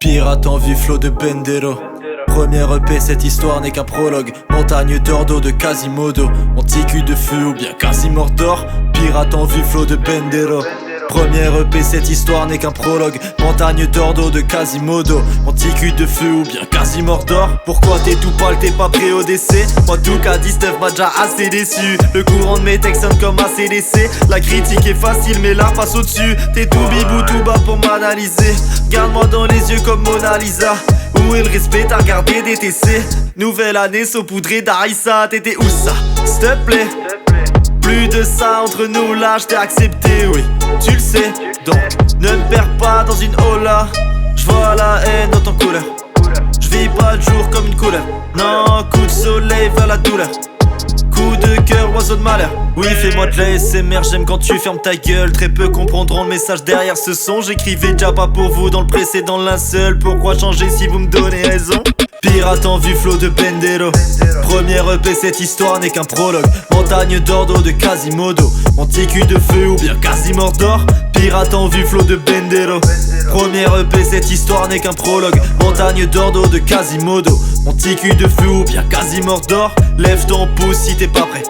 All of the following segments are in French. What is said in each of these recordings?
Pirate en vue, flow de Bendero. Première EP, cette histoire n'est qu'un prologue. Montagne d'Ordo de Quasimodo. Mon petit cul de feu ou bien Quasimordor. Pirate en vue, flow de Bendero. Première EP, cette histoire n'est qu'un prologue. Montagne d'Ordo de Quasimodo. Mon petit cul de feu ou bien Quasimordor. Pourquoi t'es tout pâle, t'es pas prêt au décès? Moi tout cas 19 m'a déjà assez déçu. Le courant de mes textes sonne comme ACDC. La critique est facile mais la face au dessus. T'es tout bibou tout bas pour m'analyser. Regarde-moi dans les yeux comme Mona Lisa. Où est le respect, t'as regardé DTC. Nouvelle année saupoudrée d'Arissa. T'étais où ça, s'il te plaît? Plus de ça entre nous là, je t'ai accepté, oui, tu le sais. Donc ne me perds pas dans une hola. J'vois la haine dans ton couleur. J'vis pas le jour comme une couleur. Non, coup de soleil vers la douleur. Coup de cœur, oiseau de malheur. Oui, fais-moi de l'ASMR, j'aime quand tu fermes ta gueule. Très peu comprendront le message derrière ce son. J'écrivais déjà pas pour vous dans le précédent linceul. Pourquoi changer si vous me donnez raison? Pirate en vue, flow de Bendero. Première EP, cette histoire n'est qu'un prologue. Montagne d'Ordo de Quasimodo. Mon petit cul de feu ou bien Quasimordor. Pirate en vue, flow de Bendero. Première EP, cette histoire n'est qu'un prologue. Montagne d'Ordo de Quasimodo. Mon petit cul de feu ou bien Quasimordor. Lève ton pouce si t'es pas prêt.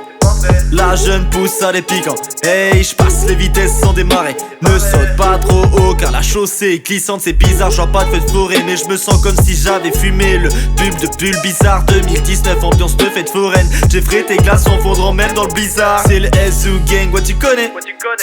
La jeune pousse à les piquants. Hey, j'passe les vitesses sans démarrer. Ne saute pas trop haut car la chaussée est glissante. C'est bizarre, j'vois pas de feu de forêt. Mais je me sens comme si j'avais fumé le pub de pull bizarre. 2019, ambiance de fête foraine. J'ai frais tes glaçons fondront même dans le blizzard. C'est le SU Gang, ouais tu connais.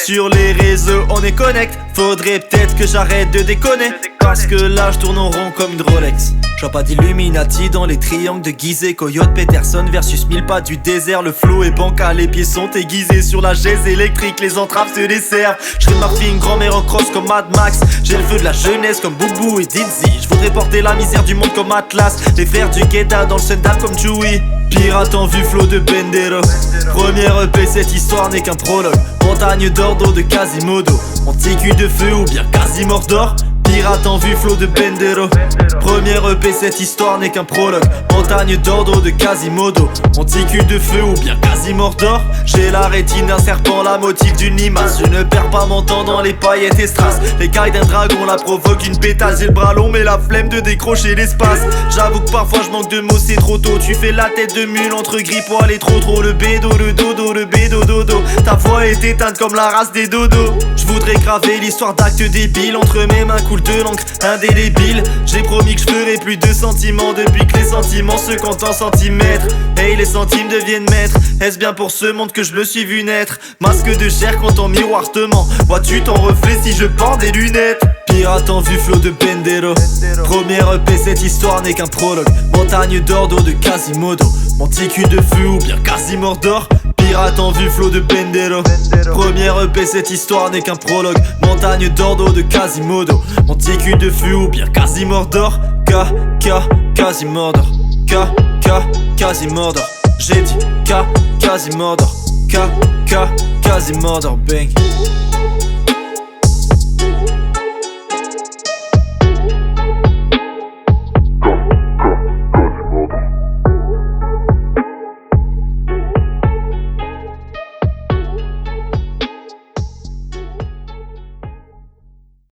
Sur les réseaux on est connect. Faudrait peut-être que j'arrête de déconner. Parce que là je tourne en rond comme une Rolex. J'vois pas d'Illuminati dans les triangles de Gizeh. Coyote Peterson versus 1000 pas du désert. Le flow est bancal, les pieds sont aiguisés sur la chaise électrique. Les entraves se desservent. J'serais ma fille, une grand-mère en cross comme Mad Max. J'ai le feu de la jeunesse comme Boubou et Dizzy. J'voudrais porter la misère du monde comme Atlas. Les frères du Guetta dans le Sundal comme Chewie. Pirate en vue, flow de Bendero. Première EP, cette histoire n'est qu'un prologue. Montagne d'Ordo de Quasimodo. Mon petit cul de feu ou bien Quasimordor. Pirate en vue, flow de Bendero. Première EP, cette histoire n'est qu'un prologue. Montagne d'Ordo de Quasimodo. Mon petit cul de feu ou bien Quasimordor. J'ai la rétine d'un serpent, la motive d'une limace. Je ne perds pas mon temps dans les paillettes et strass. Les cailles d'un dragon la provoquent une pétasse. J'ai le bras long mais la flemme de décrocher l'espace. J'avoue que parfois je manque de mots, c'est trop tôt. Tu fais la tête de mule entre gris poil et trop. Le bédo, le dodo, le bédo dodo. Ta voix est éteinte comme la race des dodos. Je voudrais graver l'histoire d'actes débiles. Entre mes mains coule de l'encre indélébile. J'ai promis que je ferai plus de sentiments. Depuis que les sentiments se comptent en centimètres. Hey, les centimes deviennent maîtres. Est-ce bien pour ce monde que je me suis vu naître? Masque de chair quand ton miroir te ment. Vois-tu ton reflet si je porte des lunettes? Pirate en vue, flow de Bendero. Première EP, cette histoire n'est qu'un prologue. Montagne d'Ordo de Quasimodo. Mon petit cul de feu ou bien Quasimordor. Pirate en vue, flow de Bendero. Première EP, cette histoire n'est qu'un prologue. Montagne d'Ordo de Quasimodo. Mon petit cul de feu ou bien Quasimordor. Quasimordor. Quasimordor. J'ai dit Quasimordor. Quasimordor, bang.